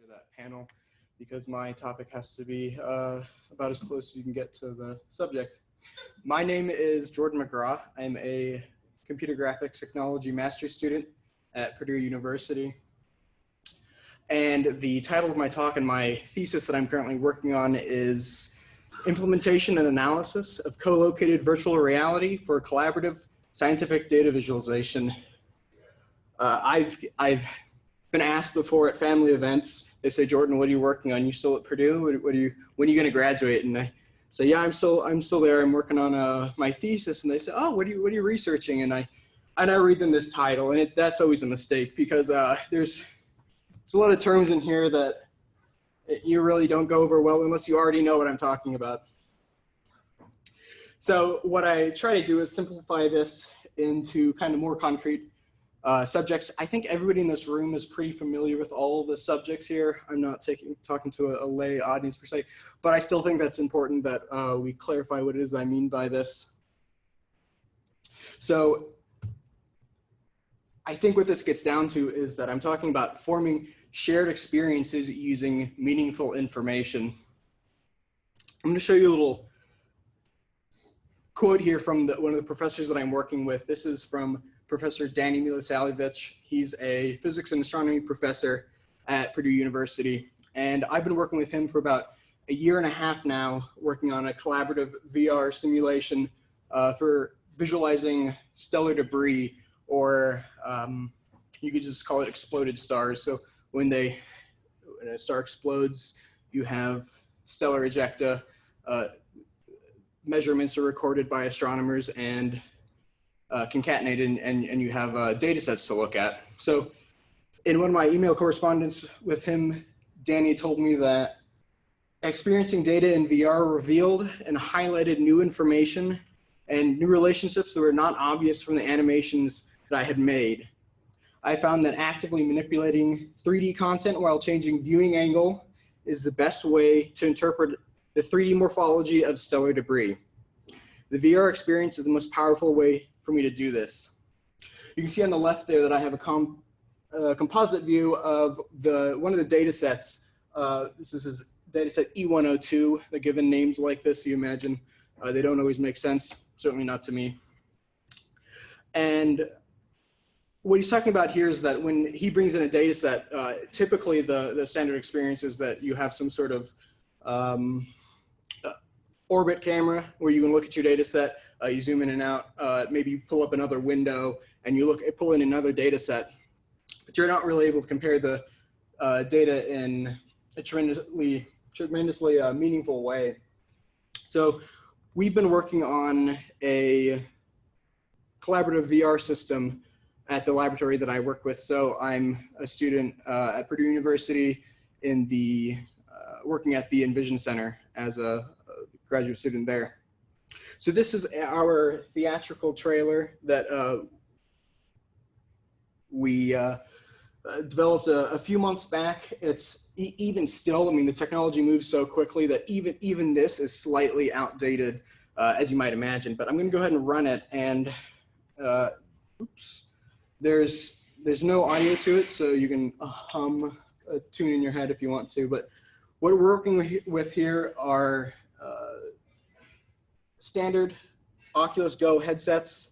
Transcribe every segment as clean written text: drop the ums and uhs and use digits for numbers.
after that panel because my topic has to be about as close as you can get to the subject. My name is Jordan McGraw. I'm a computer graphics technology master's student at Purdue University. And the title of my talk and my thesis that I'm currently working on is Implementation and Analysis of Co-located Virtual Reality for Collaborative Scientific Data Visualization. I've been asked before at family events, they say, Jordan, what are you working on? You still at Purdue? When are you going to graduate? And I say, yeah, I'm still there. I'm working on my thesis. And they say, oh, what are you researching? And I read them this title, and that's always a mistake because there's a lot of terms in here that you really don't go over well unless you already know what I'm talking about. So what I try to do is simplify this into kind of more concrete subjects. I think everybody in this room is pretty familiar with all the subjects here. I'm not talking to a lay audience per se, but I still think that's important that we clarify what it is I mean by this. So I think what this gets down to is that I'm talking about forming shared experiences using meaningful information. I'm going to show you a little quote here from one of the professors that I'm working with. This is from Professor Danny Milisavljevic. He's a physics and astronomy professor at Purdue University. And I've been working with him for about a year and a half now, working on a collaborative VR simulation for visualizing stellar debris, or you could just call it exploded stars. So when a star explodes, you have stellar ejecta. Measurements are recorded by astronomers and concatenated, and you have data sets to look at. So in one of my email correspondence with him, Danny told me that experiencing data in VR revealed and highlighted new information and new relationships that were not obvious from the animations that I had made. I found that actively manipulating 3D content while changing viewing angle is the best way to interpret the 3D morphology of stellar debris. The VR experience is the most powerful way for me to do this. You can see on the left there that I have a composite view of one of the data sets. This is data set E102. They're given names like this, you imagine. They don't always make sense, certainly not to me. And what he's talking about here is that when he brings in a data set, typically the standard experience is that you have some sort of orbit camera where you can look at your data set, you zoom in and out, maybe you pull up another window and you pull in another data set, but you're not really able to compare the data in a tremendously meaningful way. So we've been working on a collaborative VR system at the laboratory that I work with. So I'm a student at Purdue University in working at the Envision Center as a graduate student there. So this is our theatrical trailer that we developed a few months back. It's even still, I mean, the technology moves so quickly that even this is slightly outdated, as you might imagine. But I'm going to go ahead and run it, and oops. There's no audio to it, so you can hum a tune in your head if you want to. But what we're working with here are standard Oculus Go headsets,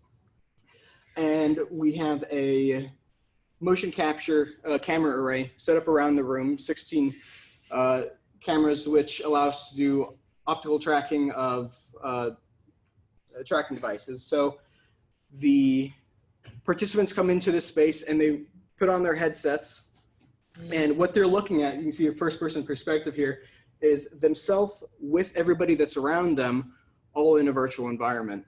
and we have a motion capture camera array set up around the room, 16 cameras, which allow us to do optical tracking of tracking devices. So the participants come into this space and they put on their headsets, and what they're looking at, you can see a first-person perspective here, is themselves with everybody that's around them, all in a virtual environment.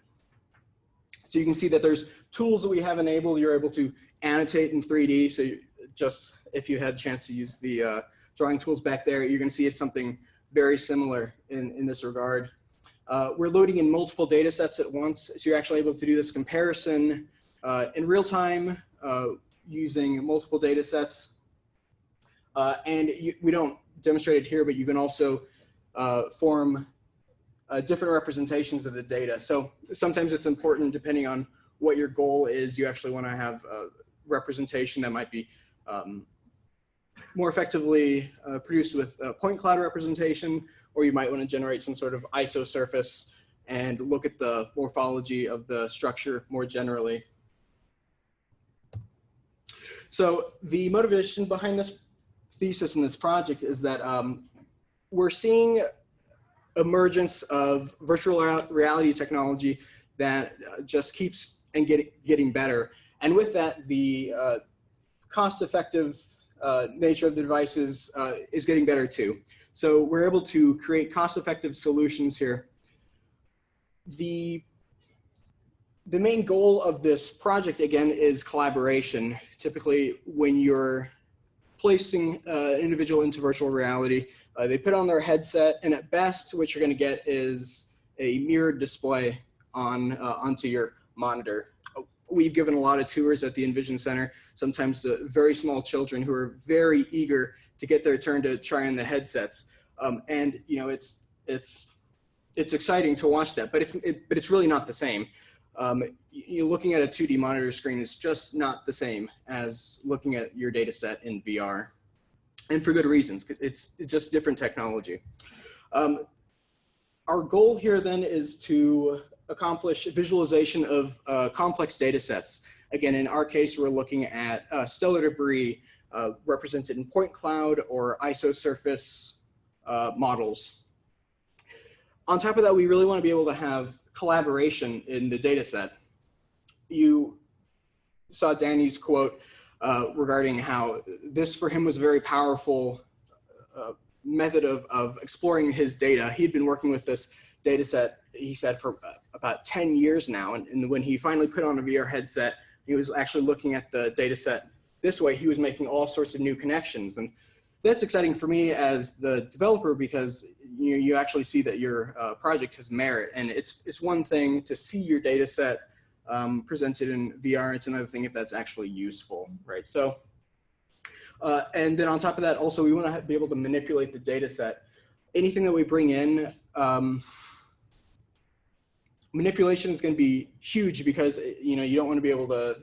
So you can see that there's tools that we have enabled. You're able to annotate in 3D. So just if you had a chance to use the drawing tools back there, you're going to see it's something very similar in this regard. We're loading in multiple data sets at once, so you're actually able to do this comparison in real time using multiple data sets. And we don't demonstrate it here, but you can also form different representations of the data. So sometimes it's important, depending on what your goal is, you actually want to have a representation that might be more effectively produced with point cloud representation, or you might want to generate some sort of isosurface and look at the morphology of the structure more generally. So the motivation behind this thesis and this project is that we're seeing emergence of virtual reality technology that just keeps and getting better. And with that, the cost-effective nature of the devices is getting better too. So we're able to create cost-effective solutions here. The main goal of this project, again, is collaboration. Typically, when you're placing an individual into virtual reality, they put on their headset, and at best, what you're going to get is a mirrored display onto your monitor. We've given a lot of tours at the Envision Center, sometimes to very small children who are very eager to get their turn to try on the headsets. And you know, it's exciting to watch that, but it's really not the same. You're looking at a 2D monitor screen is just not the same as looking at your data set in VR, and for good reasons, because it's just different technology. Our goal here then is to accomplish visualization of complex data sets. Again, in our case, we're looking at stellar debris represented in point cloud or isosurface models. On top of that, we really want to be able to have collaboration in the data set. You saw Danny's quote regarding how this for him was a very powerful method of exploring his data. He'd been working with this data set, he said, for about 10 years now. And when he finally put on a VR headset, he was actually looking at the data set this way. He was making all sorts of new connections. And that's exciting for me as the developer, because you actually see that your project has merit. And it's one thing to see your data set presented in VR. It's another thing if that's actually useful, right? So, and then on top of that, also, we want to be able to manipulate the data set. Anything that we bring in, manipulation is going to be huge, because you don't want to be able to,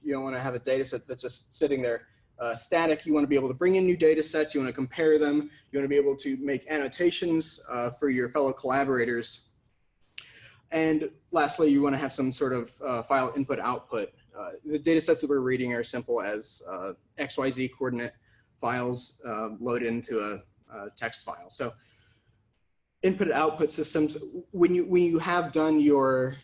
you don't want to have a data set that's just sitting there static. You want to be able to bring in new data sets. You want to compare them. You want to be able to make annotations for your fellow collaborators. And lastly, you want to have some sort of file input output. The data sets that we're reading are simple as XYZ coordinate files loaded into a text file. So input output systems, when you have done your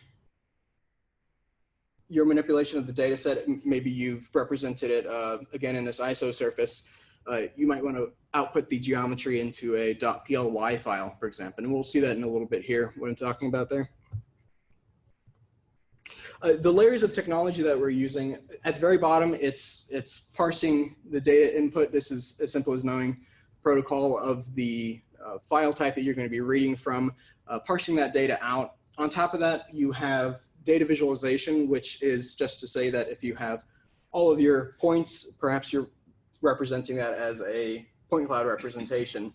manipulation of the data set, maybe you've represented it again in this isosurface, you might want to output the geometry into a .ply file, for example. And we'll see that in a little bit here, what I'm talking about there. The layers of technology that we're using, at the very bottom, it's parsing the data input. This is as simple as knowing protocol of the file type that you're going to be reading from, parsing that data out. On top of that, you have data visualization, which is just to say that if you have all of your points, perhaps you're representing that as a point cloud representation.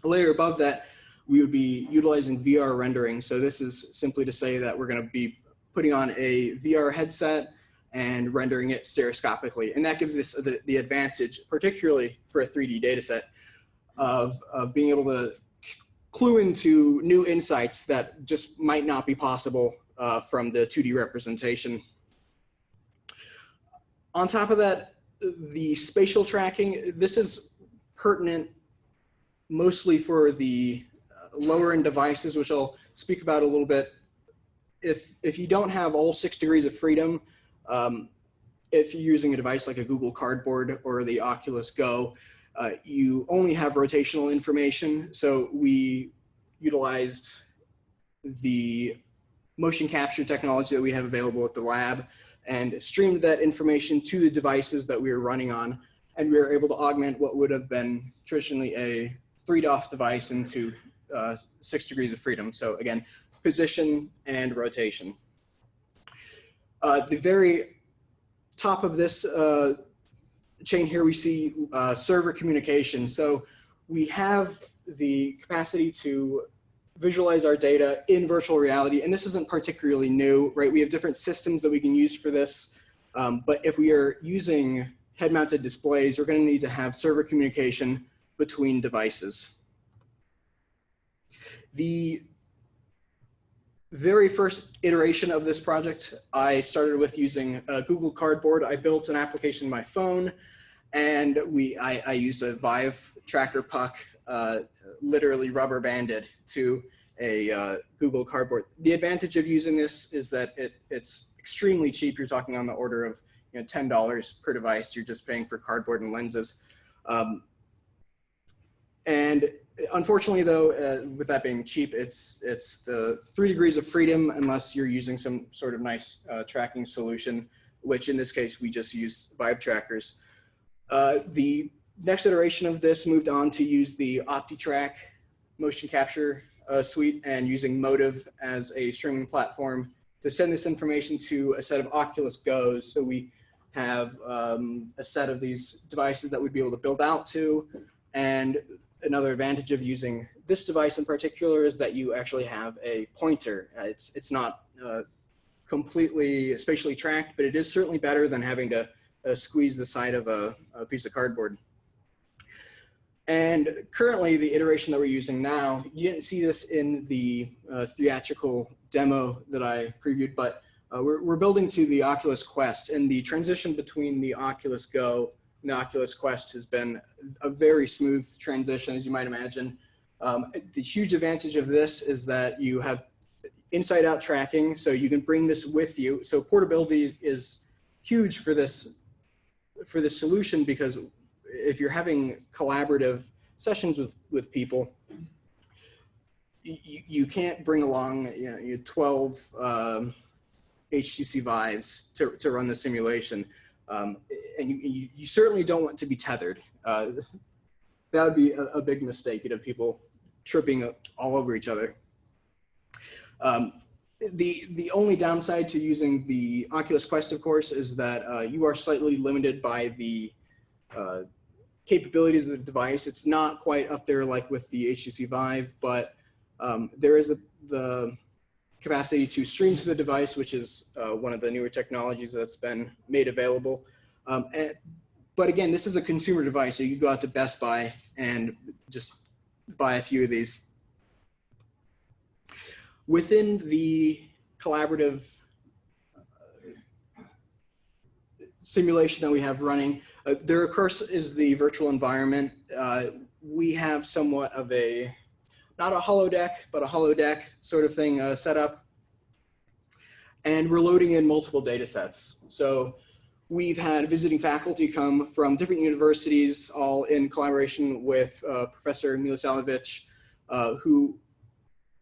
A layer above that, we would be utilizing VR rendering. So this is simply to say that we're going to be putting on a VR headset and rendering it stereoscopically. And that gives us the advantage, particularly for a 3D data set, of being able to clue into new insights that just might not be possible from the 2D representation. On top of that, the spatial tracking, this is pertinent mostly for the lower end devices, which I'll speak about a little bit. If you don't have all 6 degrees of freedom, if you're using a device like a Google Cardboard or the Oculus Go, you only have rotational information. So we utilized the motion capture technology that we have available at the lab and streamed that information to the devices that we were running on. And we were able to augment what would have been traditionally a 3DOF device into 6 degrees of freedom. So again, position and rotation. The very top of this chain here, we see server communication. So we have the capacity to visualize our data in virtual reality, and this isn't particularly new, right? We have different systems that we can use for this, but if we are using head-mounted displays, we're going to need to have server communication between devices. The very first iteration of this project, I started with using Google Cardboard. I built an application on my phone, and I used a Vive tracker puck, literally rubber banded to a Google Cardboard. The advantage of using this is that it's extremely cheap. You're talking on the order of $10 per device. You're just paying for cardboard and lenses. And unfortunately, though, with that being cheap, it's the 3 degrees of freedom unless you're using some sort of nice tracking solution, which in this case, we just use Vive trackers. The next iteration of this moved on to use the Optitrak motion capture suite and using Motive as a streaming platform to send this information to a set of Oculus Go's. So we have a set of these devices that we'd be able to build out to. And another advantage of using this device in particular is that you actually have a pointer. It's not completely spatially tracked, but it is certainly better than having to squeeze the side of a piece of cardboard. And currently, the iteration that we're using now, you didn't see this in the theatrical demo that I previewed, but we're building to the Oculus Quest, and the transition between the Oculus Go and the Oculus Quest has been a very smooth transition, as you might imagine. The huge advantage of this is that you have inside-out tracking, so you can bring this with you. So portability is huge for this solution, because if you're having collaborative sessions with people, you can't bring along 12 HTC Vives to run the simulation. And you certainly don't want to be tethered. That would be a big mistake. You'd have people tripping all over each other. The only downside to using the Oculus Quest, of course, is that you are slightly limited by the capabilities of the device. It's not quite up there like with the HTC Vive, but there is the capacity to stream to the device, which is one of the newer technologies that's been made available. But again, this is a consumer device, so you go out to Best Buy and just buy a few of these. Within the collaborative simulation that we have running, there of course is the virtual environment. We have somewhat of a, not a holodeck, but a holodeck sort of thing set up. And we're loading in multiple data sets. So we've had visiting faculty come from different universities, all in collaboration with Professor Milisavljevic, who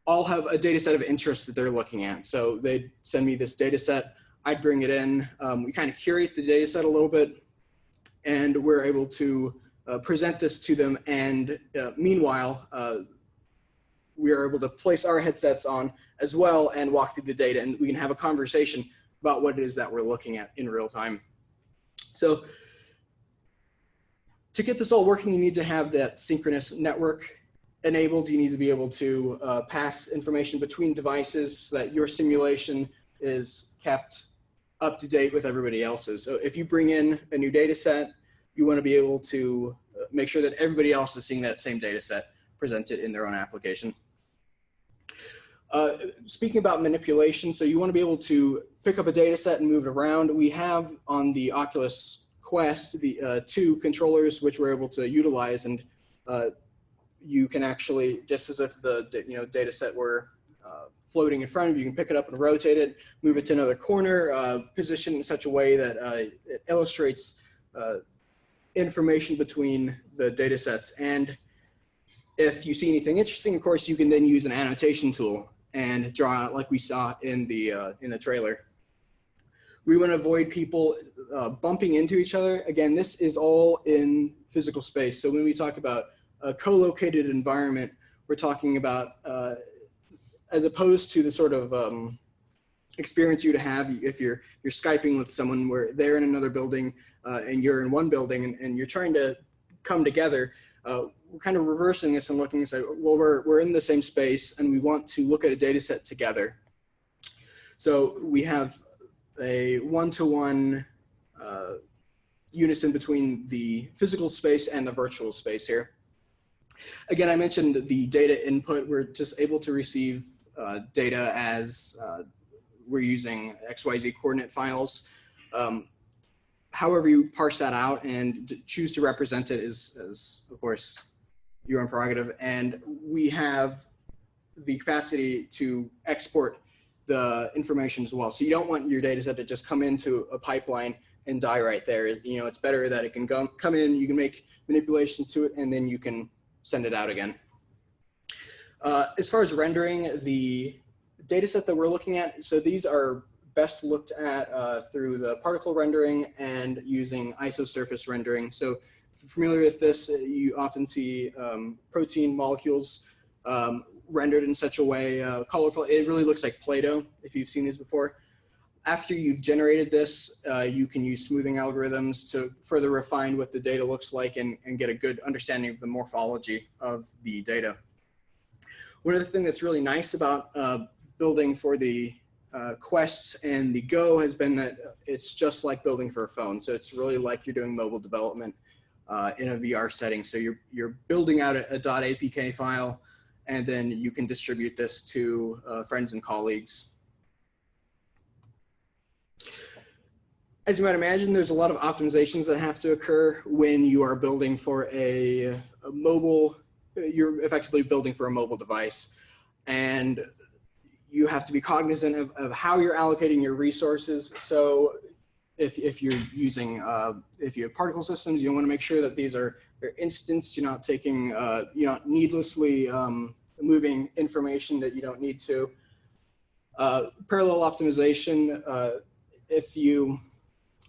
all have a data set of interest that they're looking at. So they'd send me this data set, I'd bring it in. We kind of curate the data set a little bit, and we're able to present this to them. And meanwhile, we are able to place our headsets on as well and walk through the data, and we can have a conversation about what it is that we're looking at in real time. So to get this all working, you need to have that synchronous network enabled. You need to be able to pass information between devices so that your simulation is kept up to date with everybody else's. So if you bring in a new data set, you want to be able to make sure that everybody else is seeing that same data set presented in their own application. Speaking about manipulation, so you want to be able to pick up a data set and move it around. We have on the Oculus Quest the 2 controllers which we're able to utilize, and you can actually, just as if the data set were floating in front of you, you can pick it up and rotate it, move it to another corner, position it in such a way that it illustrates information between the data sets. And if you see anything interesting, of course, you can then use an annotation tool and draw out like we saw in the trailer. We want to avoid people bumping into each other. Again, this is all in physical space. So when we talk about a co-located environment, we're talking about, as opposed to the sort of experience you'd have if you're Skyping with someone where they're in another building and you're in one building and you're trying to come together. We're kind of reversing this and looking and say, well, we're in the same space and we want to look at a data set together. So we have a one-to-one unison between the physical space and the virtual space here. Again, I mentioned the data input. We're just able to receive data as we're using XYZ coordinate files. However you parse that out and choose to represent it is, of course, your own prerogative. And we have the capacity to export the information as well. So you don't want your data set to just come into a pipeline and die right there. You know, it's better that it can come in, you can make manipulations to it, and then you can send it out again. As far as rendering, the data set that we're looking at, so these are best looked at through the particle rendering and using isosurface rendering. So if you're familiar with this, you often see protein molecules rendered in such a way, colorful. It really looks like Play-Doh, if you've seen these before. After you've generated this, you can use smoothing algorithms to further refine what the data looks like and get a good understanding of the morphology of the data. One other thing that's really nice about building for the Quest and the Go has been that it's just like building for a phone. So it's really like you're doing mobile development in a VR setting. So you're building out a .apk file, and then you can distribute this to friends and colleagues. As you might imagine, there's a lot of optimizations that have to occur when you are building for a mobile, you're effectively building for a mobile device. And you have to be cognizant of how you're allocating your resources. So if you're using, if you have particle systems, you want to make sure that these are instanced. You're not taking, you're not needlessly moving information that you don't need to. Parallel optimization, if you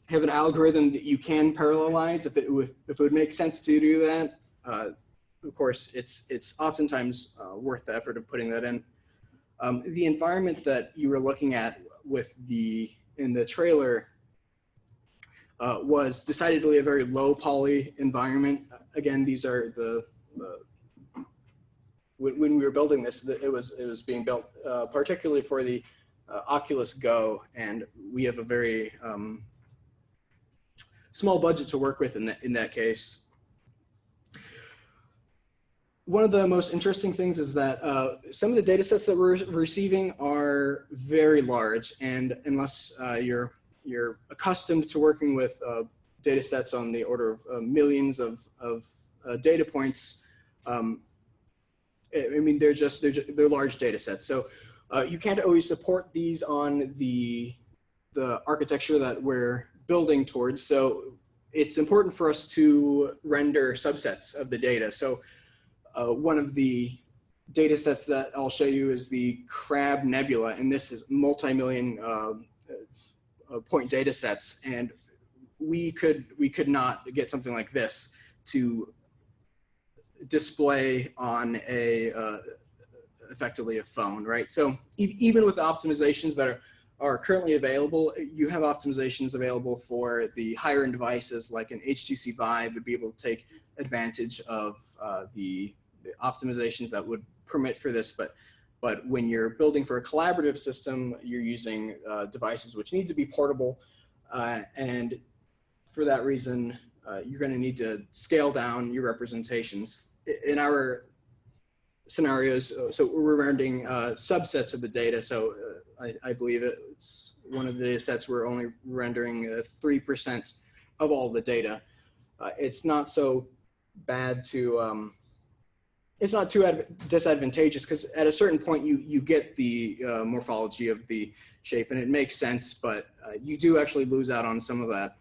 have an algorithm that you can parallelize, if it would make sense to do that, of course, it's oftentimes worth the effort of putting that in. The environment that you were looking at with in the trailer was decidedly a very low poly environment. Again, these are when we were building this, it was being built particularly for the Oculus Go, and we have a very small budget to work with in that case. One of the most interesting things is that some of the data sets that we're receiving are very large, and unless you're accustomed to working with data sets on the order of millions of data points, I mean, they're large data sets. So you can't always support these on the architecture that we're building towards. So it's important for us to render subsets of the data. So one of the data sets that I'll show you is the Crab Nebula, and this is multi-million point data sets, and we could not get something like this to display on effectively a phone, right? So even with the optimizations that are currently available, you have optimizations available for the higher end devices like an HTC Vive would be able to take advantage of the optimizations that would permit for this, but when you're building for a collaborative system, you're using devices which need to be portable, and for that reason, you're going to need to scale down your representations. In our scenarios, so we're rendering subsets of the data, so I believe it's one of the data sets we're only rendering 3% of all the data. It's not so bad to it's not too disadvantageous, because at a certain point you get the morphology of the shape and it makes sense, but you do actually lose out on some of that.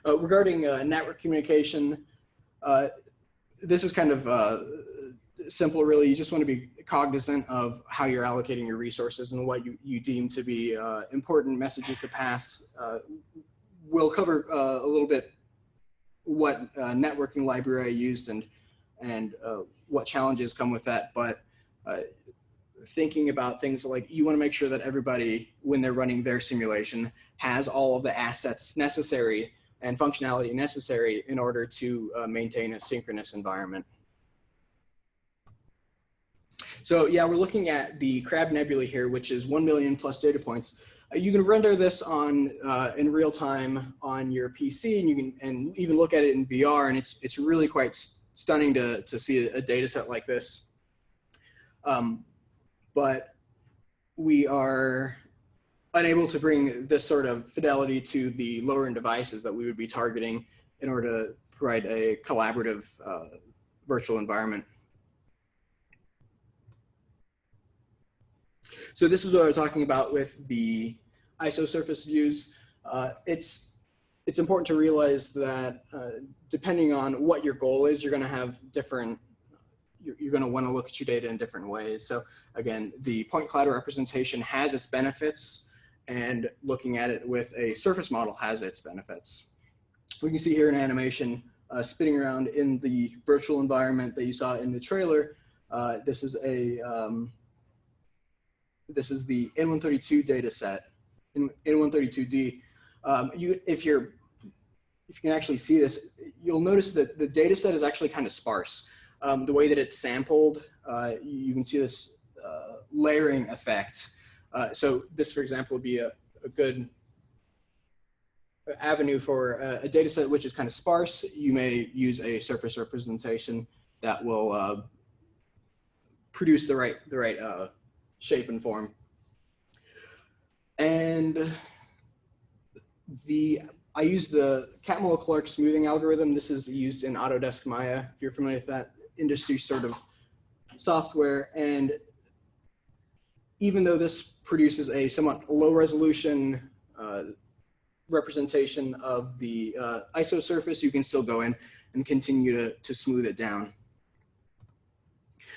Regarding network communication, this is kind of simple, really. You just want to be cognizant of how you're allocating your resources and what you deem to be important messages to pass. We'll cover a little bit what networking library I used and what challenges come with that, but thinking about things like you want to make sure that everybody, when they're running their simulation, has all of the assets necessary and functionality necessary in order to maintain a synchronous environment. So yeah, we're looking at the Crab Nebula here, which is 1 million plus data points. You can render this on in real time on your PC, and you can even look at it in VR, and it's really quite stunning to see a data set like this. But we are unable to bring this sort of fidelity to the lower end devices that we would be targeting in order to provide a collaborative virtual environment. So this is what I was talking about with the isosurface views. It's important to realize that depending on what your goal is, you're going to have different, you're going to want to look at your data in different ways. So again, the point cloud representation has its benefits, and looking at it with a surface model has its benefits. We can see here an animation spinning around in the virtual environment that you saw in the trailer. This is the N132 data set, in N132D. If you can actually see this, you'll notice that the data set is actually kind of sparse. The way that it's sampled, you can see this layering effect. So this, for example, would be a good avenue for a data set which is kind of sparse. You may use a surface representation that will produce the right shape and form. And I use the Catmull-Clark smoothing algorithm. This is used in Autodesk Maya, if you're familiar with that industry sort of software. And even though this produces a somewhat low resolution representation of the isosurface, you can still go in and continue to smooth it down.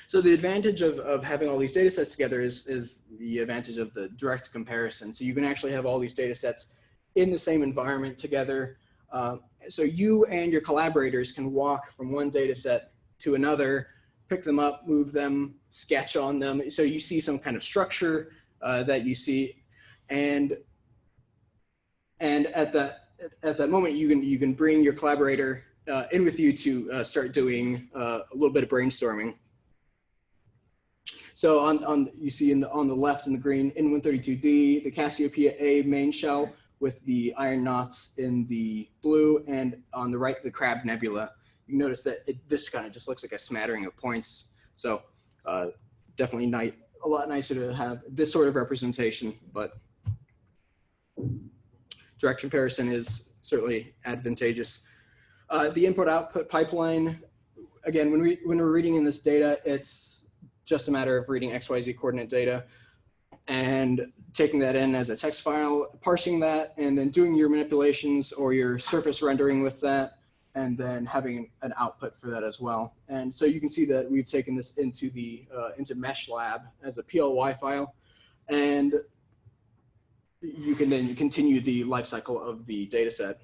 So the advantage of having all these data sets together is the advantage of the direct comparison. So you can actually have all these data sets in the same environment together. So you and your collaborators can walk from one data set to another, pick them up, move them, sketch on them. So you see some kind of structure that you see. And at that moment, you can bring your collaborator in with you to start doing a little bit of brainstorming. So you see on the left in the green, N132D, the Cassiopeia A main shell with the iron knots in the blue, and on the right, the Crab Nebula. You notice that this kind of just looks like a smattering of points. So definitely a lot nicer to have this sort of representation, but direct comparison is certainly advantageous. The input-output pipeline, again, when we're reading in this data, it's just a matter of reading XYZ coordinate data and taking that in as a text file, parsing that, and then doing your manipulations or your surface rendering with that, and then having an output for that as well. And so you can see that we've taken this into Mesh Lab as a PLY file, and you can then continue the life cycle of the data set.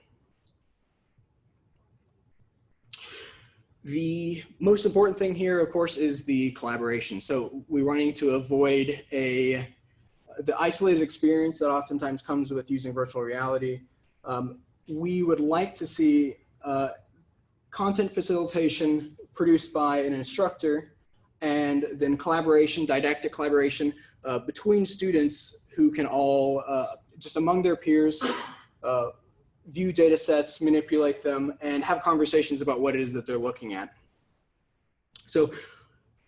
The most important thing here, of course, is the collaboration. So we're wanting to avoid the isolated experience that oftentimes comes with using virtual reality. We would like to see content facilitation produced by an instructor, and then collaboration, didactic collaboration between students who can all, just among their peers, view data sets, manipulate them, and have conversations about what it is that they're looking at. So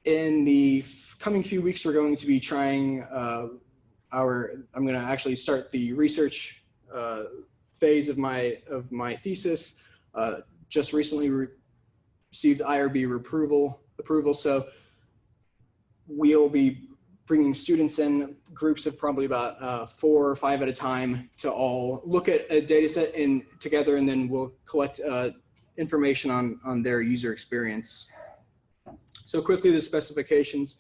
in the coming few weeks, we're going to be trying I'm going to actually start the research phase of my thesis. Just recently received IRB approval. So we'll be bringing students in groups of probably about 4 or 5 at a time to all look at a data set together, and then we'll collect information on their user experience. So quickly, the specifications.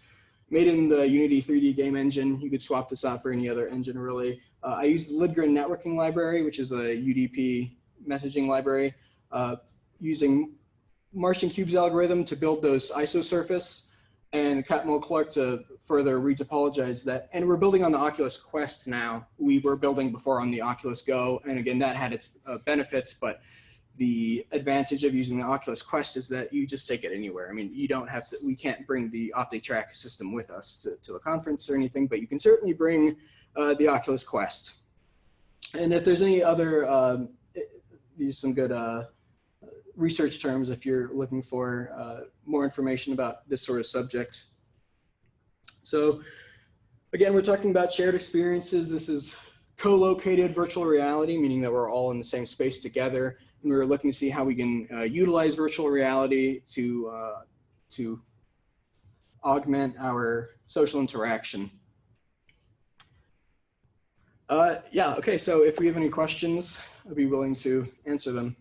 Made in the Unity 3D game engine. You could swap this out for any other engine, really. I use the Lidgren networking library, which is a UDP messaging library, using Martian Cube's algorithm to build those isosurface, and Catmull-Clark to further retopologize that. And we're building on the Oculus Quest now. We were building before on the Oculus Go, and again, that had its benefits, but the advantage of using the Oculus Quest is that you just take it anywhere. I mean, you don't have to, we can't bring the Optitrak system with us to a conference or anything, but you can certainly bring the Oculus Quest. And if there's any other, use some good research terms if you're looking for more information about this sort of subject. So again, we're talking about shared experiences. This is co-located virtual reality, meaning that we're all in the same space together. And we're looking to see how we can utilize virtual reality to augment our social interaction. Yeah, okay, so if we have any questions, I'd be willing to answer them.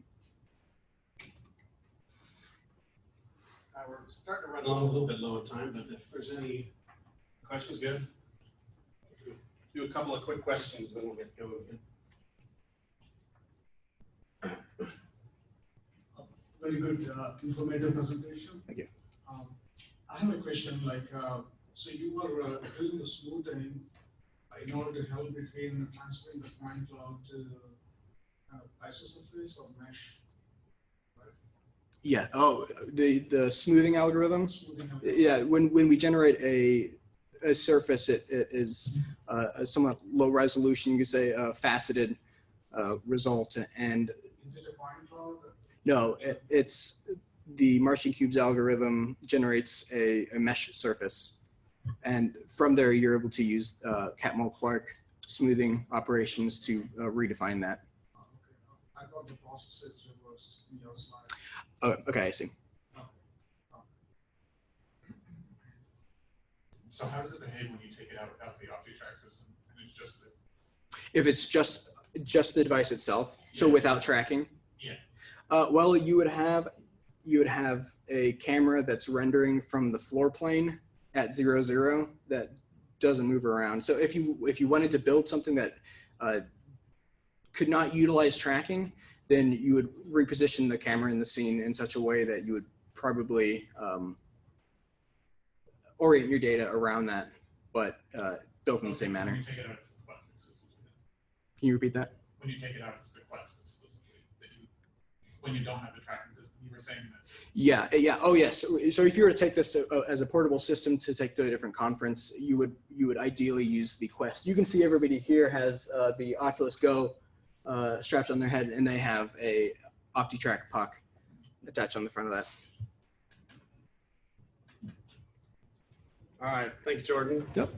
We're starting to run along a little bit low on time, but if there's any questions, good. Do a couple of quick questions, then we'll get going again. Very good, informative presentation. Thank you. I have a question, like, so you were doing the smoothing in order to help between transferring the point cloud to isosurface or mesh, right? Yeah, oh, the smoothing algorithm? Smoothing algorithm. Yeah, when we generate a surface, it is a somewhat low resolution, you could say a faceted result. And Is it a point cloud? no, it's the Martian Cubes algorithm generates a mesh surface. And from there, you're able to use Catmull-Clark smoothing operations to redefine that. Oh, okay. I thought the process is reversed in your slide. Oh, okay, I see. So how does it behave when you take it out without the Optitrak system? And it's just the... If it's just the device itself, so without tracking? Yeah. Well, you would have a camera that's rendering from the floor plane at 0, 0 that doesn't move around. So if you wanted to build something that could not utilize tracking, then you would reposition the camera in the scene in such a way that you would probably orient your data around that, but built in the same manner. When you take it out, it's the Quest exclusively. Can you repeat that? When you take it out, it's the Quest exclusively. When you don't have the tracking system, you were saying that. Yeah, yeah. Oh, yes. So if you were to take this as a portable system to take to a different conference, you would ideally use the Quest. You can see everybody here has the Oculus Go strapped on their head, and they have a Optitrak puck attached on the front of that. All right, thank you, Jordan. Yep.